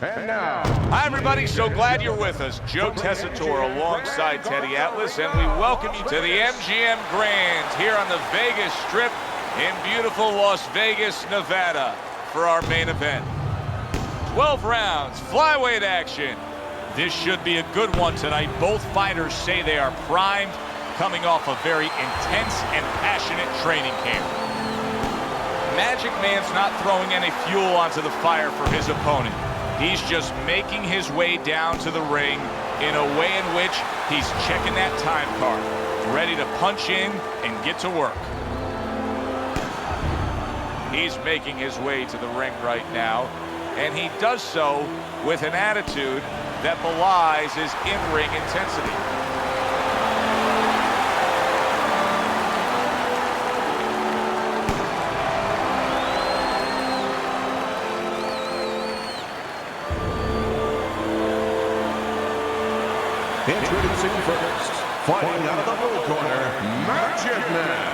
And now. Hi, everybody. So glad you're with us. Joe Tessitore alongside Teddy Atlas, and we welcome you to the MGM Grand here on the Vegas Strip in beautiful Las Vegas, Nevada for our main event. 12 rounds, flyweight action. This should be a good one tonight. Both fighters say they are primed, coming off a very intense and passionate training camp. Magic Man's not throwing any fuel onto the fire for his opponent. He's just making his way down to the ring in a way in which he's checking that time card, ready to punch in and get to work. He's making his way to the ring right now, and he does so with an attitude that belies his in-ring intensity. Introducing first, fighting out of the blue corner, Magic Man.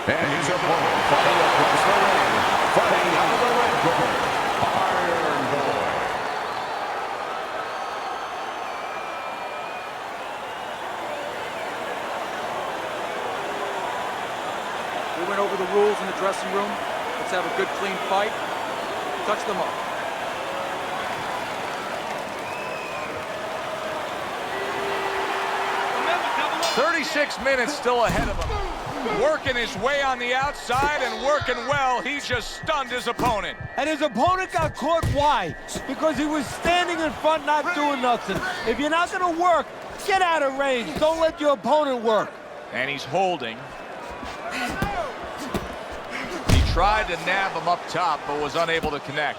And his opponent fighting across the ring, fighting out of the red corner, Iron Boy. We went over the rules in the dressing room. Let's have a good, clean fight. Touch them up. Remember, 36 minutes still ahead of him. Working his way on the outside and working well. He just stunned his opponent. And his opponent got caught. Why? Because he was standing in front not doing nothing. If you're not going to work, get out of range. Don't let your opponent work. And he's holding. Tried to nab him up top, but was unable to connect.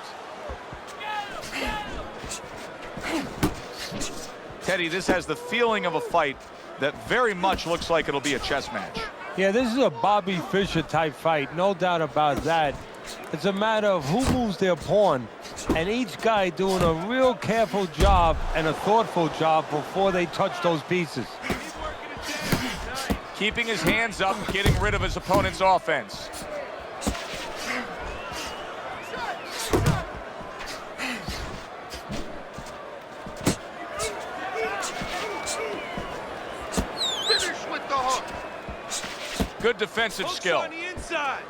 Teddy, this has the feeling of a fight that very much looks like it'll be a chess match. Yeah, this is a Bobby Fischer type fight, no doubt about that. It's a matter of who moves their pawn, and each guy doing a real careful job and a thoughtful job before they touch those pieces. Keeping his hands up, getting rid of his opponent's offense. Good defensive skill. On the inside.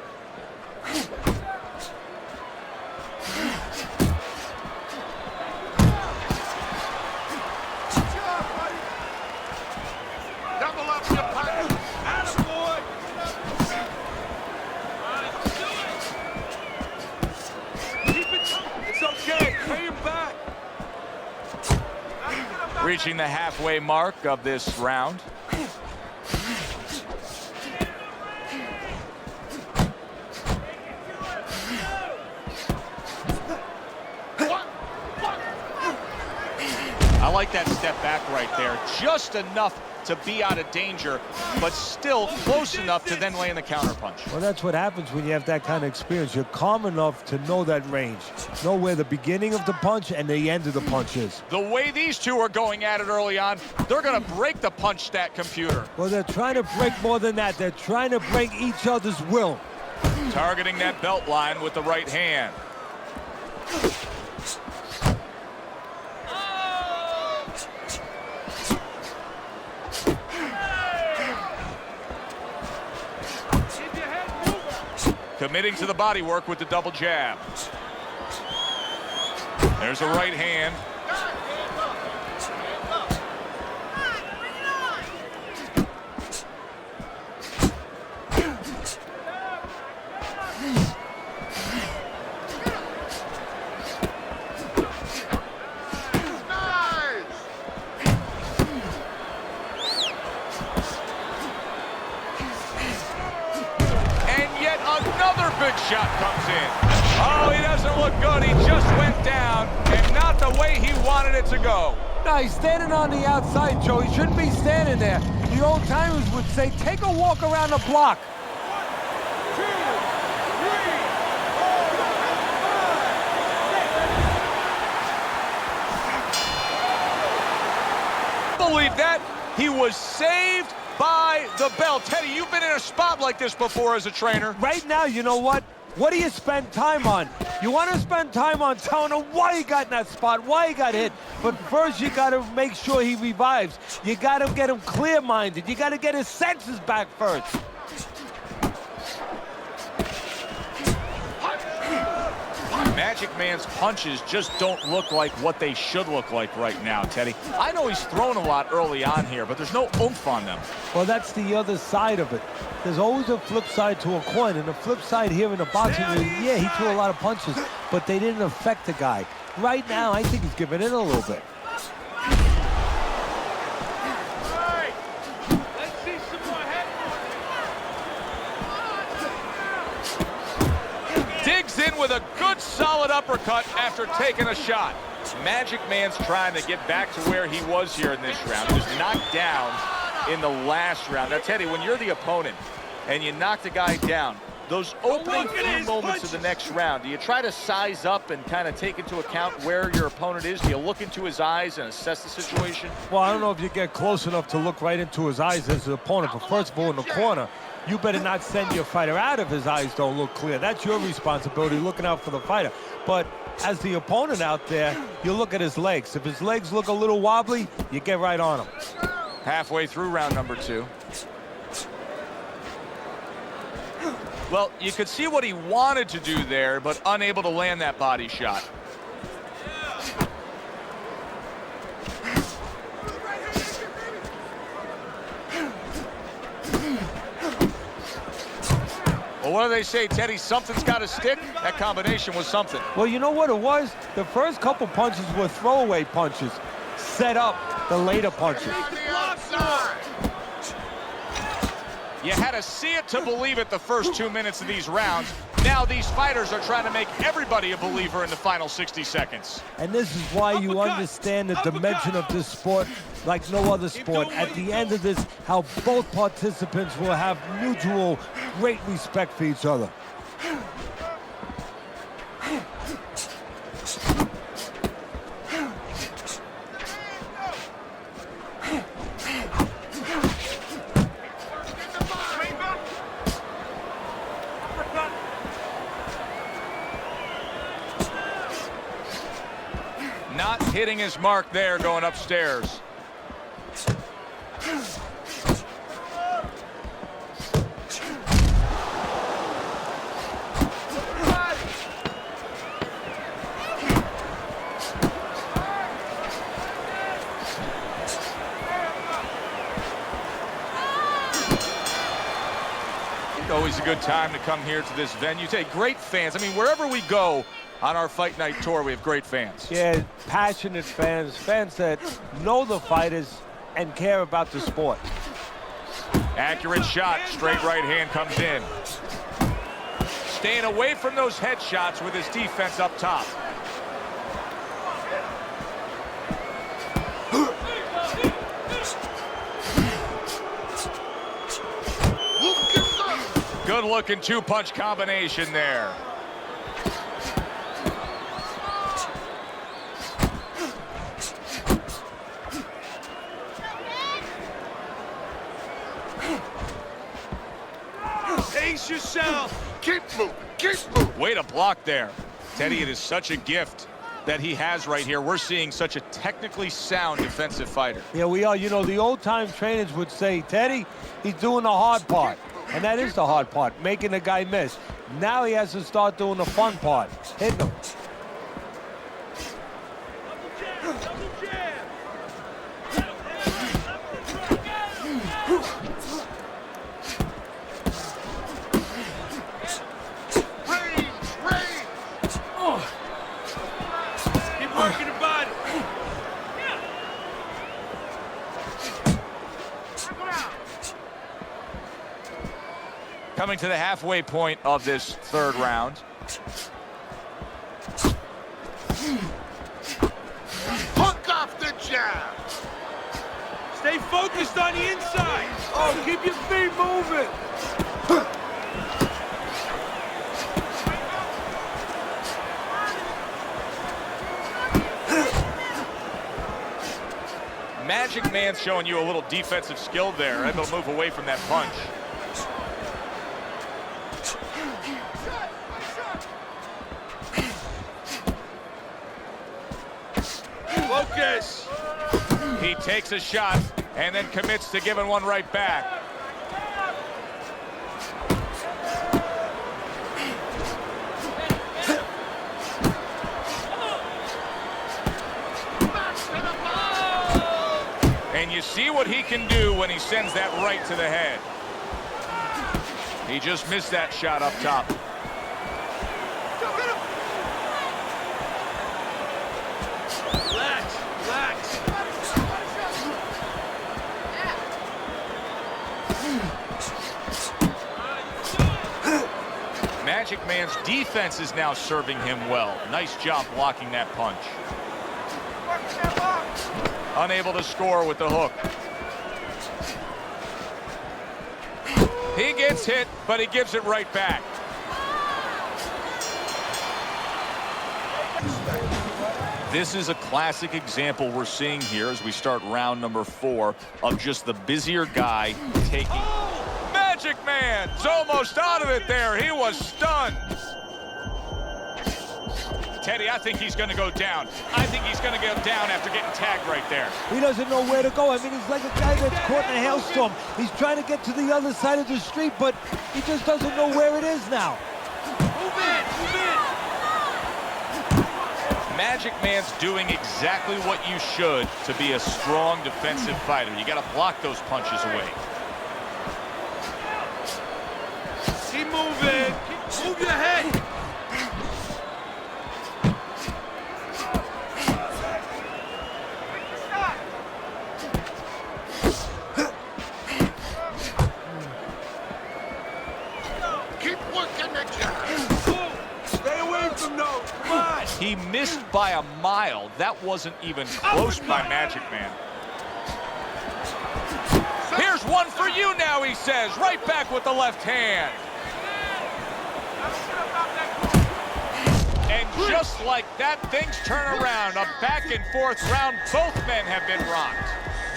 Double up your partner. Attaboy. Keep it. It's okay. Pay him back. Reaching the halfway mark of this round. I like that step back right there. Just enough to be out of danger, but still close enough to then land the counterpunch. Well, that's what happens when you have that kind of experience. You're calm enough to know that range. Know where the beginning of the punch and the end of the punch is. The way these two are going at it early on, they're going to break the punch stat computer. Well, they're trying to break more than that. They're trying to break each other's will. Targeting that belt line with the right hand. Committing to the body work with the double jab. There's a right hand. Big shot comes in. Oh, he doesn't look good. He just went down, and not the way he wanted it to go. No, he's standing on the outside, Joe. He shouldn't be standing there. The old timers would say, take a walk around the block. 1, 2, 3, 4, 5, 6. Believe that. He was saved by the bell. Teddy, you've been in a spot like this before as a trainer. Right now, you know what? What do you spend time on? You want to spend time on telling him why he got in that spot, why he got hit. But first, you got to make sure he revives. You got to get him clear-minded. You got to get his senses back first. Magic Man's punches just don't look like what they should look like right now, Teddy. I know he's thrown a lot early on here, but there's no oomph on them. Well, that's the other side of it. There's always a flip side to a coin, and the flip side here in the boxing ring, yeah, he threw a lot of punches, but they didn't affect the guy. Right now, I think he's giving in a little bit. Digs in with a good solid uppercut after taking a shot. Magic Man's trying to get back to where he was here in this round. He was knocked down in the last round. Now, Teddy, when you're the opponent and you knock the guy down, those opening few moments of the next round, do you try to size up and kind of take into account where your opponent is? Do you look into his eyes and assess the situation? Well, I don't know if you get close enough to look right into his eyes as the opponent, but first of all, in the corner, you better not send your fighter out if his eyes don't look clear. That's your responsibility, looking out for the fighter. But as the opponent out there, you look at his legs. If his legs look a little wobbly, you get right on him. Halfway through round number 2. Well, you could see what he wanted to do there, but unable to land that body shot. Well, what do they say, Teddy? Something's got to stick. That combination was something. Well, you know what it was? The first couple punches were throwaway punches, set up the later punches. You had to see it to believe it the first 2 minutes of these rounds. Now these fighters are trying to make everybody a believer in the final 60 seconds. And this is why you understand the dimension of this sport like no other sport. At the end of this, how both participants will have mutual great respect for each other. Not hitting his mark there, going upstairs. Always a good time to come here to this venue. Take great fans. I mean, wherever we go on our Fight Night tour, we have great fans. Yeah, passionate fans, fans that know the fighters and care about the sport. Accurate shot, straight right hand comes in. Staying away from those headshots with his defense up top. Good looking two-punch combination there. Pace yourself. Keep moving. Keep moving. Way to block there. Teddy, it is such a gift that he has right here. We're seeing such a technically sound defensive fighter. Yeah, we are. You know, the old-time trainers would say, Teddy, he's doing the hard part. And that is the hard part, making the guy miss. Now he has to start doing the fun part, hitting him. Keep working the body. Coming to the halfway point of this third round. Hook off the jab. Stay focused on the inside. Oh, keep your feet moving. Magic Magic Man's showing you a little defensive skill there, able to move away from that punch. Focus. He takes a shot and then commits to giving one right back. And you see what he can do when he sends that right to the head. He just missed that shot up top. Relax, relax. Magic Man's defense is now serving him well. Nice job blocking that punch. Unable to score with the hook. He gets hit, but he gives it right back. This is a classic example we're seeing here as we start round number 4 of just the busier guy taking. Magic Man's almost out of it there. He was stunned. Teddy, I think he's going to go down. I think he's going to go down after getting tagged right there. He doesn't know where to go. I mean, he's like a guy that's caught in a hailstorm. He's trying to get to the other side of the street, but he just doesn't know where it is now. Move in, move in. Magic Man's doing exactly what you should to be a strong defensive fighter. You got to block those punches away. Keep moving. Move your head. He missed by a mile. That wasn't even close by Magic Man. Here's one for you now, he says. Right back with the left hand. And just like that, things turn around. A back and forth round. Both men have been rocked.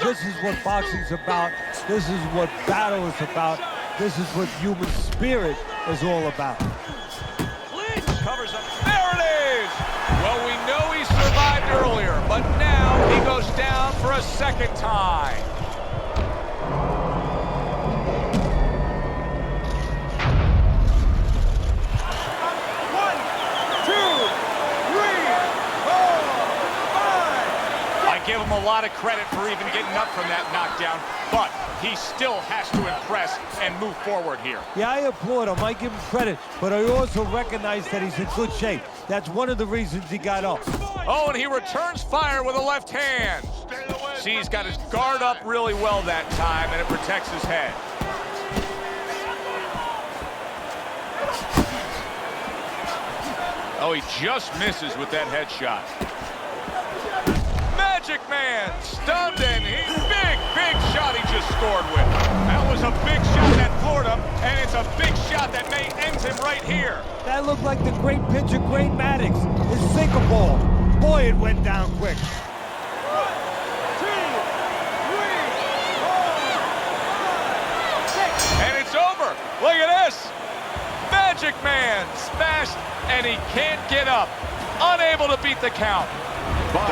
This is what boxing's about. This is what battle is about. This is what human spirit is all about. Covers up. There it is! Well, we know he survived earlier, but now he goes down for a second time. One, two, three, four, five. I give him a lot of credit for even getting up from that knockdown, but he still has to impress and move forward here. Yeah, I applaud him. I give him credit, but I also recognize that he's in good shape. That's one of the reasons he got up. Oh, and he returns fire with a left hand. See, he's got his guard up really well that time, and it protects his head. Oh, he just misses with that headshot. Magic Man stunned, and big shot he just scored with. That was a big shot that floored him, and it's a big shot that may end him right here. That looked like the great pitcher, Great Maddox. His sinker ball. Boy, it went down quick. One, two, three, four, five, six. And it's over. Look at this. Magic Man smashed, and he can't get up. Unable to beat the count. By